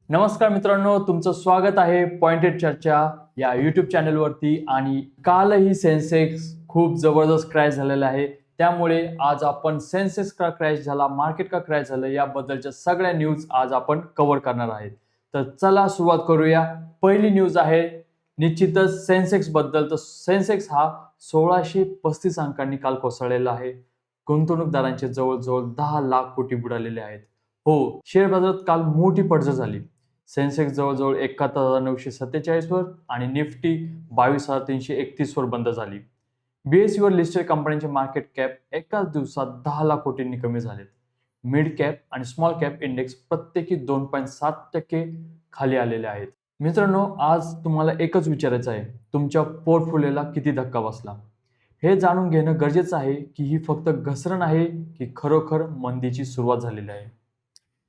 नमस्कार मित्रांनो, तुमचं स्वागत आहे पॉइंटेड चर्चा या यूट्यूब चॅनलवरती. आणि कालही सेन्सेक्स खूप जबरदस्त क्रॅश झालेला आहे. त्यामुळे आज आपण सेन्सेक्स का क्रॅश झाला, मार्केट का क्रॅश झालं याबद्दलच्या सगळ्या न्यूज आज आपण कव्हर करणार आहेत. तर चला सुरुवात करूया. पहिली न्यूज आहे निश्चितच सेन्सेक्स बद्दल. तर सेन्सेक्स हा 1635 अंकांनी काल कोसळलेला आहे. गुंतवणूकदारांचे जवळजवळ 10 लाख कोटी बुडालेले आहेत. हो, शेअर बाजारात काल मोठी पडझड झाली. सेन्सेक्स जवळजवळ 71,947 वर आणि निफ्टी 22,331 वर बंद झाली. BSE वर लिस्टेड कंपन्यांचे मार्केट कॅप एकाच दिवसात 10 लाख कोटींनी कमी झालेत. मिड कॅप आणि स्मॉल कॅप इंडेक्स प्रत्येकी 2.7% खाली आलेले आहेत. मित्रांनो, आज तुम्हाला एकच विचारायचं आहे, तुमच्या पोर्टफोलिओला किती धक्का बसला. हे जाणून घेणं गरजेचं आहे की ही फक्त घसरण आहे की खरोखर मंदीची सुरुवात झालेली आहे.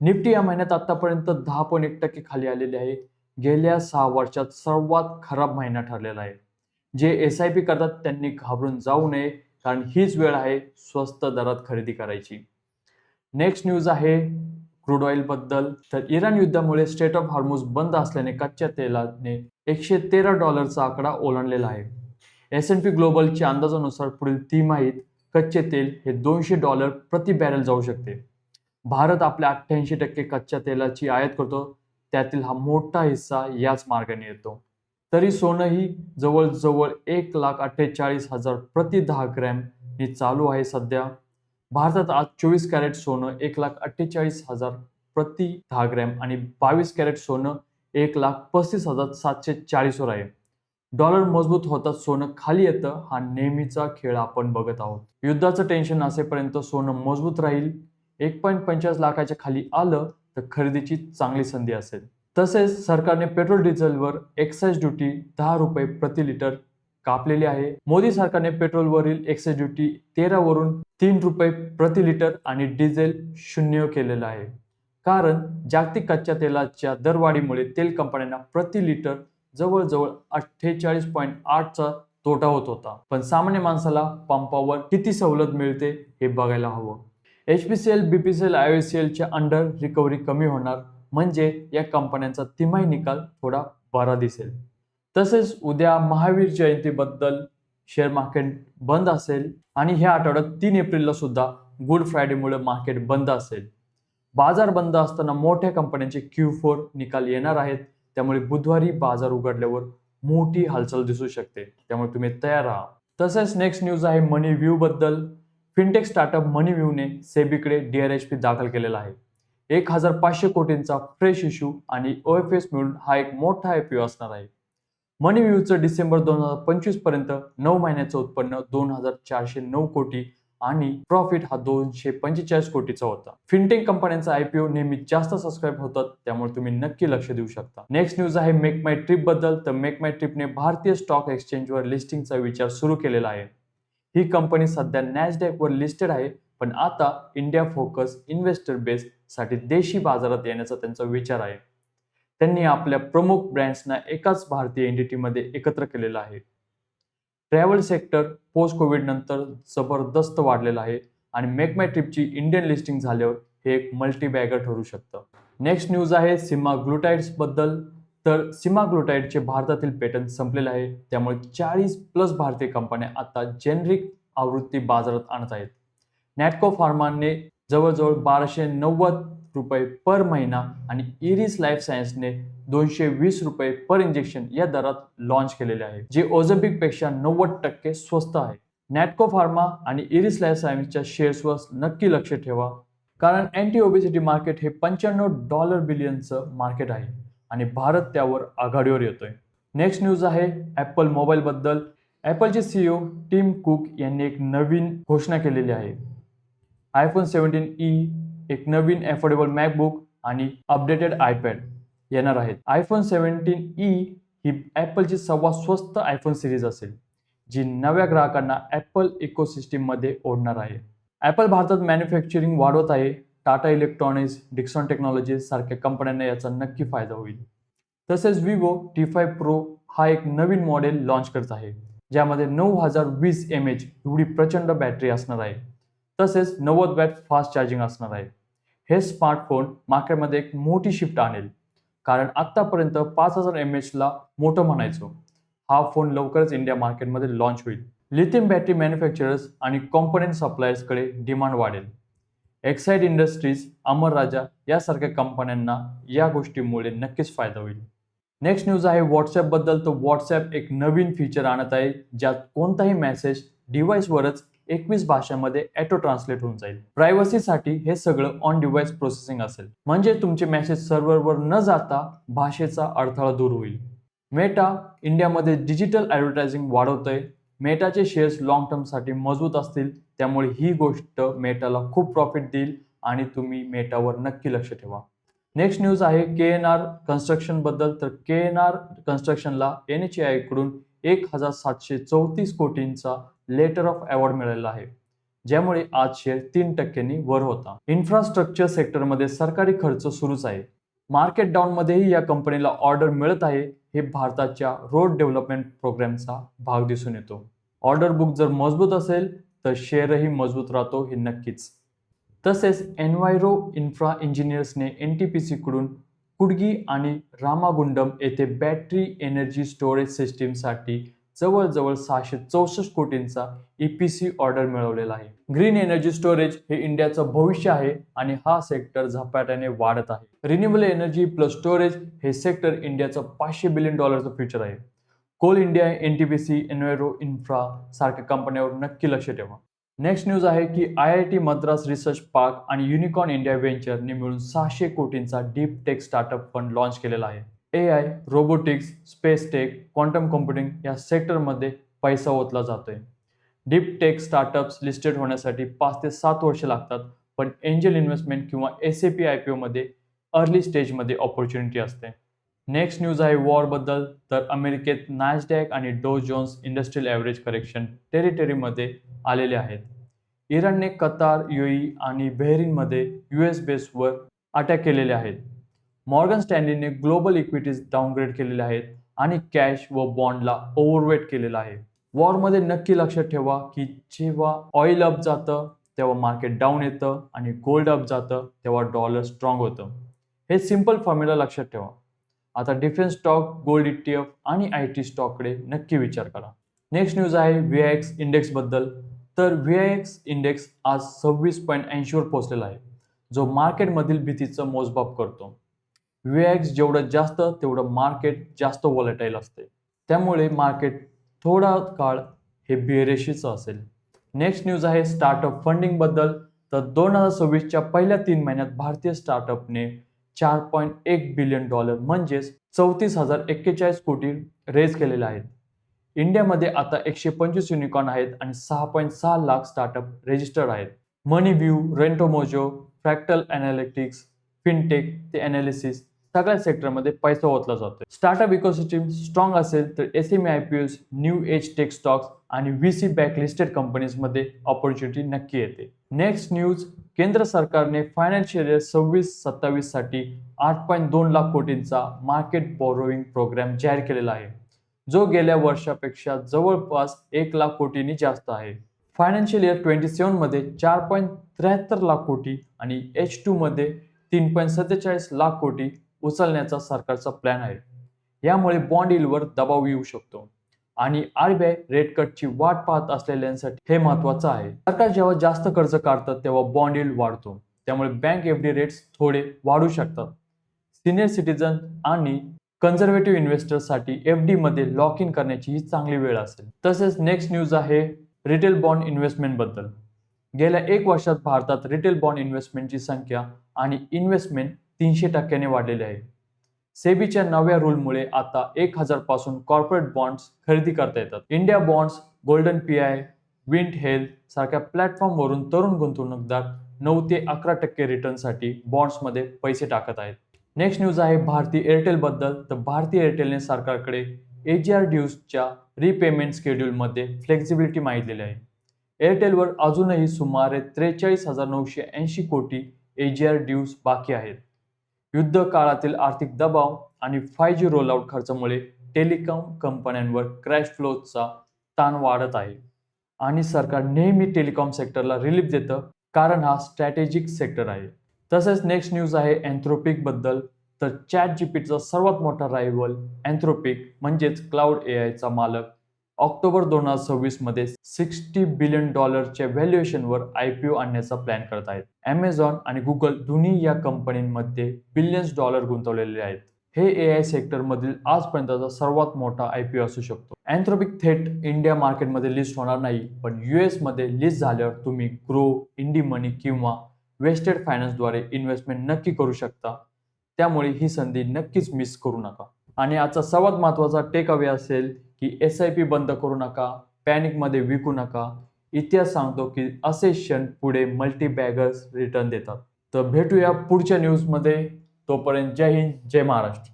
निफ्टी या महिन्यात आतापर्यंत 10.1% खाली आलेले आहे. गेल्या 6 वर्षात सर्वात खराब महिना ठरलेला आहे. जे SIP करतात त्यांनी घाबरून जाऊ नये, कारण हीच वेळ आहे स्वस्त दरात खरेदी करायची. नेक्स्ट न्यूज आहे क्रूड ऑइल बद्दल. तर इराण युद्धामुळे स्ट्रेट ऑफ हॉर्मुझ बंद असल्याने कच्च्या तेलाने $113चा आकडा ओलांडलेला आहे. S&P ग्लोबलच्या अंदाजानुसार पुढील तिमाहीत कच्चे तेल हे $200 प्रति बॅरल जाऊ शकते. भारत आपल्या 88% कच्च्या तेलाची आयात करतो, त्यातील हा मोठा हिस्सा याच मार्गाने येतो. तरी सोनंही जवळजवळ 1,48,000 प्रति 10 ग्रॅम नी चालू आहे सध्या. भारतात आज 24 कॅरेट सोनं 1,48,000 प्रति 10 ग्रॅम आणि 22 कॅरेट सोनं 1,35,740 वर आहे. डॉलर मजबूत होताच सोनं खाली येतं, हा नेहमीचा खेळ आपण बघत आहोत. युद्धाचं टेन्शन असेपर्यंत सोनं मजबूत राहील. 1.45 लाखाच्या खाली आलं तर खरेदीची चांगली संधी असेल. तसेच सरकारने पेट्रोल डिझेलवर एक्साईज ड्युटी 10 रुपये प्रति लिटर कापलेली आहे. मोदी सरकारने पेट्रोलवरील एक्साईज ड्युटी 13 वरून 3 रुपये प्रति लिटर आणि डिझेल 0 केलेलं आहे. कारण जागतिक कच्च्या तेलाच्या दरवाढीमुळे तेल कंपन्यांना प्रति लिटर जवळजवळ 48.8चा तोटा होत होता. पण सामान्य माणसाला पंपावर किती सवलत मिळते हे बघायला हवं. HPCL, BPCL, IOCLच्या अंडर रिकव्हरी कमी होणार, म्हणजे या कंपन्यांचा तिमाही निकाल थोडा बरा दिसेल. तसेच उद्या महावीर जयंतीबद्दल शेअर मार्केट बंद असेल आणि ह्या आठवड्यात 3 एप्रिलला सुद्धा गुड फ्रायडेमुळे मार्केट बंद असेल. बाजार बंद असताना मोठ्या कंपन्यांचे Q4 निकाल येणार आहेत, त्यामुळे बुधवारी बाजार उघडल्यावर मोठी हालचाल दिसू शकते, त्यामुळे तुम्ही तयार राहा. तसेच नेक्स्ट न्यूज आहे मनीव्ह्यू बद्दल. फिनटेक स्टार्टअप मनीव्ह्यूने सेबीकडे DRHP दाखल केलेला आहे. 1,500 कोटींचा फ्रेश इश्यू आणि OFS मिळून हा एक मोठा IPO असणार आहे. मनीव्ह्यूचं डिसेंबर 2025 पर्यंत 9 महिन्याचं उत्पन्न 2,409 कोटी आणि प्रॉफिट हा 245 कोटीचा होता. फिनटेक कंपन्यांचा IPO नेहमी जास्त सबस्क्राईब होतात, त्यामुळे तुम्ही नक्की लक्ष देऊ शकता. नेक्स्ट न्यूज आहे मेक माय ट्रिप बद्दल. तर मेक माय ट्रिपने भारतीय स्टॉक एक्सचेंजवर लिस्टिंगचा विचार सुरू केलेला आहे. ही कंपनी सध्या NASDAQ वर लिस्टेड आहे, पण आता इंडिया फोकस इन्व्हेस्टर बेस साठी देशी बाजारात येण्याचा त्यांचा विचार आहे. त्यांनी आपल्या प्रमुख ब्रँड्सना एकाच भारतीय एंटिटीमध्ये एकत्र केलेलं आहे. ट्रॅव्हल सेक्टर पोस्ट कोविड नंतर जबरदस्त वाढलेलं आहे आणि मेक माय ट्रिपची इंडियन लिस्टिंग झाल्यावर हे एक मल्टी बॅगर ठरू शकतं. नेक्स्ट न्यूज आहे सिमाग्लुटाइड्स बद्दल. तर सिमाग्लुटाइडचे भारतातील पेटंट संपलेले आहे, त्यामुळे 40+ भारतीय कंपन्या आता जेनरिक आवृत्ती बाजारात आणत आहेत. नॅटको फार्माने जवळजवळ 1,290 रुपये पर महिना आणि इरिस लाईफ सायन्सने 220 रुपये पर इंजेक्शन या दरात लॉन्च केलेले आहे, जे ओझेम्पिक पेक्षा 90% स्वस्त आहे. नॅटको फार्मा आणि इरिस लाईफ सायन्सच्या शेअर्सवर नक्की लक्ष ठेवा, कारण अँटी ओबेसिटी मार्केट हे $95 बिलियनचं मार्केट आहे आणि भारत त्यावर आघाडीवर येतोय. नेक्स्ट न्यूज आहे ॲपल मोबाईल बद्दल. ॲपलचे CEO टिम कुक यांनी एक नवीन घोषणा केलेली आहे. iPhone 17e, एक नवीन अफोर्डेबल मॅकबुक आणि अपडेटेड iPad येणार आहेत. iPhone 17e ही ॲपलची सर्वात स्वस्त iPhone सिरीज असेल, जी नव्या ग्राहकांना ॲपल इकोसिस्टीम मध्ये ओढणार आहे. ॲपल भारतात मॅन्युफॅक्चरिंग वाढवत आहे. टाटा इलेक्ट्रॉनिक्स, डिक्सॉन टेक्नॉलॉजीज सारख्या कंपन्यांना याचा नक्की फायदा होईल. तसेच Vivo T5 Pro हा एक नवीन मॉडेल लॉन्च करत आहे, ज्यामध्ये 9020 mAh एवढी प्रचंड बॅटरी असणार आहे. तसेच 90 वॅट फास्ट चार्जिंग असणार आहे. हे स्मार्टफोन मार्केटमध्ये एक मोठी शिफ्ट आणेल. कारण आतापर्यंत 5000 mAh ला मोठं म्हणायचो. हा फोन लवकरच इंडिया मार्केटमध्ये लॉन्च होईल. लिथियम बॅटरी मॅन्युफॅक्चरर्स आणि कॉम्पोनंट सप्लायर्सकडे डिमांड वाढेल. एक्साइड इंडस्ट्रीज, अमर राजा यासारख्या कंपन्यांना या गोष्टीमुळे नक्कीच फायदा होईल. नेक्स्ट न्यूज आहे व्हॉट्सॲप बद्दल. तर व्हॉट्सॲप एक नवीन फीचर आणत आहे ज्यात कोणताही मेसेज डिव्हाइसवरच 21 भाषांमध्ये ऑटो ट्रान्सलेट होऊन जाईल. प्रायव्हसीसाठी हे सगळं ऑन डिव्हाइस प्रोसेसिंग असेल, म्हणजे तुमचे मेसेज सर्व्हरवर न जाता भाषेचा अडथळा दूर होईल. मेटा इंडियामध्ये डिजिटल ॲडव्हर्टायझिंग वाढवतंय. मेटाचे शेअर्स लॉंग टर्मसाठी मजबूत असतील, त्यामुळे ही गोष्ट मेटाला खूप प्रॉफिट देईल आणि तुम्ही मेटावर नक्की लक्ष ठेवा. नेक्स्ट न्यूज आहे KNR कन्स्ट्रक्शन बद्दल. तर KNR कन्स्ट्रक्शनला NHAI कडून 1734 कोटींचा लेटर ऑफ अवॉर्ड मिळालेला आहे, ज्यामुळे आज शेअर 3% वर होता. इन्फ्रास्ट्रक्चर सेक्टरमध्ये सरकारी खर्च सुरूच आहे. मार्केट डाऊनमध्येही या कंपनीला ऑर्डर मिळत आहे. हे भारताच्या रोड डेव्हलपमेंट प्रोग्रामचा भाग दिसून येतो. ऑर्डर बुक जर मजबूत असेल तर शेअरही मजबूत राहतो, हे नक्कीच. तसेच एन्व्हायरो इन्फ्रा इंजिनियर्सने NTPC कडून कुडगी आणि रामागुंडम येथे बॅटरी एनर्जी स्टोरेज सिस्टीमसाठी जवळजवळ 664 कोटींचा EPC ऑर्डर मिळवलेला आहे. ग्रीन एनर्जी स्टोरेज हे इंडियाचं भविष्य आहे आणि हा सेक्टर झपाट्याने वाढत आहे. रिन्युएबल एनर्जी प्लस स्टोरेज हे सेक्टर इंडियाचं $500 बिलियन फ्युचर आहे. Coal India, NTPC, Enviro Infra सारख्या कंपन्यांवर नक्की लक्ष ठेवा. नेक्स्ट न्यूज आहे की IIT मद्रास रिसर्च पार्क आणि युनिकॉर्न इंडिया व्हेंचरने मिळून 600 कोटींचा deep tech startup fund launch केलेला आहे. AI, robotics, space tech, quantum computing या सेक्टरमध्ये पैसा ओतला जातोय. डीप टेक स्टार्टअप्स लिस्टेड होण्यासाठी 5 ते 7 वर्ष लागतात, पण एंजल इन्व्हेस्टमेंट किंवा SAP IPO मध्ये अर्ली स्टेजमध्ये ऑपॉर्च्युनिटी असते. नेक्स्ट न्यूज आहे वॉर बद्दल. तर अमेरिकेत नॅसडॅक आणि Dow Jones industrial average correction टेरिटरीमध्ये आलेले आहेत. इराणने कतार, UAE आणि बहरीनमध्ये US बेसवर अटॅक केलेले आहेत. मॉर्गन स्टॅनलीने ग्लोबल इक्विटीज डाऊनग्रेड केलेले आहेत आणि कॅश व बॉन्डला ओव्हरवेट केलेला आहे. वॉरमध्ये नक्की लक्षात ठेवा की जेव्हा ऑइल अप जातं तेव्हा मार्केट डाऊन येतं आणि गोल्ड अप जातं तेव्हा डॉलर स्ट्रॉंग होतं. हे सिंपल फॉर्म्युला लक्षात ठेवा. आता डिफेन्स स्टॉक, गोल्ड ETF आणि IT स्टॉककडे नक्की विचार करा. नेक्स्ट न्यूज आहे VIX इंडेक्स बद्दल. तर VIX इंडेक्स आज 26.80 वर पोहोचलेला आहे, जो मार्केटमधील भीतीचं मोजमाप करतो. VIX जेवढं जास्त तेवढं मार्केट जास्त व्हॉलेटाईल असते, त्यामुळे मार्केट थोडा काळ हे बेरेशीच असेल. नेक्स्ट न्यूज आहे स्टार्टअप फंडिंग बद्दल. तर 2026च्या पहिल्या 3 महिन्यात भारतीय स्टार्टअपने $4.1 बिलियन म्हणजेच 34,041 कोटी रेज केलेले आहेत. इंडियामध्ये आता 125 युनिकॉर्न आहेत आणि 6.6 लाख स्टार्टअप रजिस्टर्ड आहेत. मनीव्ह्यू, रेंटोमोजो, फ्रॅक्टल एनालिटिक्स, फिनटेक ते एनालिसिस सगळ्या सेक्टरमध्ये पैसा ओतला जातो. स्टार्टअप इकोसिस्टम स्ट्रॉंग असेल तर SME IPOs, new age tech stocks आणि VC बॅक लिस्टेड कंपनीजमध्ये ऑपॉर्च्युनिटी नक्की येते. नेक्स्ट न्यूज, केंद्र सरकारने फायनान्शियल इयर 26-27 साठी 8.2 लाख कोटींचा मार्केट बॉरोइंग प्रोग्राम जाहीर केलेला आहे, जो गेल्या वर्षापेक्षा जवळपास 1 लाख कोटींनी जास्त आहे. फायनान्शियल इयर 27 मध्ये 4.73 लाख कोटी आणि H2 मध्ये 3.47 लाख कोटी उचलण्याचा सरकारचा प्लॅन आहे. यामुळे बॉन्ड यील्डवर दबाव येऊ शकतो आणि RBI रेट कटची वाट पाहत असलेल्यांसाठी हे महत्त्वाचं आहे. सरकार जेव्हा जास्त कर्ज काढतं तेव्हा बॉन्ड यील्ड वाढतो, त्यामुळे बँक FD रेट्स थोडे वाढू शकतात. सिनियर सिटीजन आणि कन्झर्वेटिव्ह इन्व्हेस्टर्ससाठी FD मध्ये लॉक इन करण्याची ही चांगली वेळ असेल. तसेच नेक्स्ट न्यूज आहे रिटेल बॉन्ड इन्व्हेस्टमेंट बद्दल. गेल्या 1 वर्षात भारतात रिटेल बॉन्ड इन्व्हेस्टमेंटची संख्या आणि इन्व्हेस्टमेंट 300% वाढलेली आहे. सेबीच्या नव्या रूलमुळे आता 1000 पासून कॉर्पोरेट बॉन्ड्स खरेदी करता येतात. India bonds, golden PI, Wint health सारख्या प्लॅटफॉर्मवरून तरुण गुंतवणूकदार 9 ते 11% रिटर्नसाठी बॉन्ड्समध्ये पैसे टाकत आहेत. नेक्स्ट न्यूज आहे भारती एअरटेल बद्दल. तर भारती एअरटेलने सरकारकडे AGR ड्यूजच्या रिपेमेंट शेड्यूलमध्ये फ्लेक्झिबिलिटी मागितलेली आहे. एअरटेलवर अजूनही सुमारे 43,980 कोटी AGR ड्यूज बाकी आहेत. युद्ध काळातील आर्थिक दबाव आणि 5G रोलआउट खर्चामुळे टेलिकॉम कंपन्यांवर क्रॅश फ्लोचा ताण वाढत आहे आणि सरकार नेहमी टेलिकॉम सेक्टरला रिलीफ देतं, कारण हा स्ट्रॅटेजिक सेक्टर आहे. तसेच नेक्स्ट न्यूज आहे अँथ्रोपिक बद्दल. तर चॅट जीपीटीचा सर्वात मोठा रायव्हल अँथ्रोपिक म्हणजेच क्लाउड एआयचा मालक ऑक्टोबर 2026 मध्ये $60 बिलियन व्हॅल्युएशनवर IPO आणण्याचा प्लॅन करत आहेत. अमेझॉन आणि गुगल दोन्ही या कंपनीमध्ये बिलियन्स डॉलर गुंतवलेले आहेत. हे एआय सेक्टरमधील आजपर्यंतचा सर्वात मोठा IPO असू शकतो. अँथ्रोपिक थेट इंडिया मार्केटमध्ये लिस्ट होणार नाही, पण US मध्ये लिस्ट झाल्यावर तुम्ही ग्रो, इंडी मनी किंवा वेस्टेड फायनान्सद्वारे इन्व्हेस्टमेंट नक्की करू शकता. त्यामुळे ही संधी नक्कीच मिस करू नका. आणि आजचा सर्वात महत्त्वाचा टेक अवे असेल की SIP बंद करू नका, पॅनिकमध्ये विकू नका. इतिहास सांगतो की असे क्षण पुढे मल्टीबॅगर्स रिटर्न देतात. तर भेटूया पुढच्या न्यूजमध्ये. तोपर्यंत जय हिंद, जय महाराष्ट्र.